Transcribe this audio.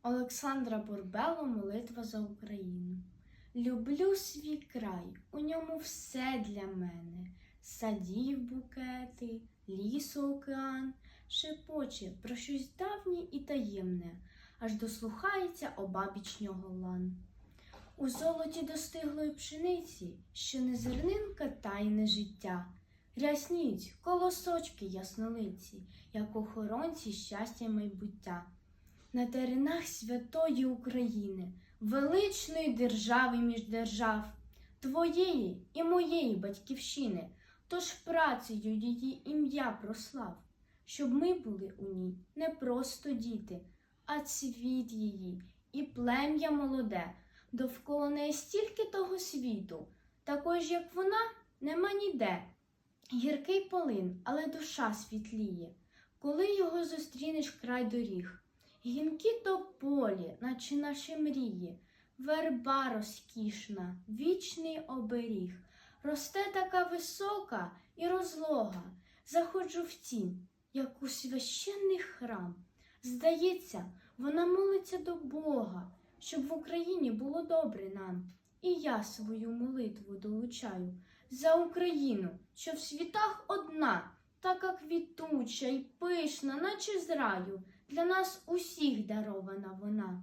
Олександра Бурбело «Молитва за Україну». Люблю свій край, у ньому все для мене. Садів букети, лісу океан, шепоче про щось давнє і таємне, аж дослухається обабіч нього лан. У золоті достиглої пшениці, що не зернинка тайне життя, рясніють колосочки яснолиці, як охоронці щастя й майбуття. На теренах святої України, величної держави між держав, твоєї і моєї батьківщини, тож працею її ім'я прослав, щоб ми були у ній не просто діти, а цвіт її і плем'я молоде. Довкола неї стільки того світу, також, як вона, нема ніде. Гіркий полин, але душа світліє, коли його зустрінеш край доріг. Гінкі тополі, наче наші мрії, верба розкішна, вічний оберіг. Росте така висока і розлога, заходжу в тінь, як у священний храм. Здається, вона молиться до Бога, щоб в Україні було добре нам. І я свою молитву долучаю за Україну, що в світах одна, така квітуча й пишна, наче з раю, для нас усіх дарована вона.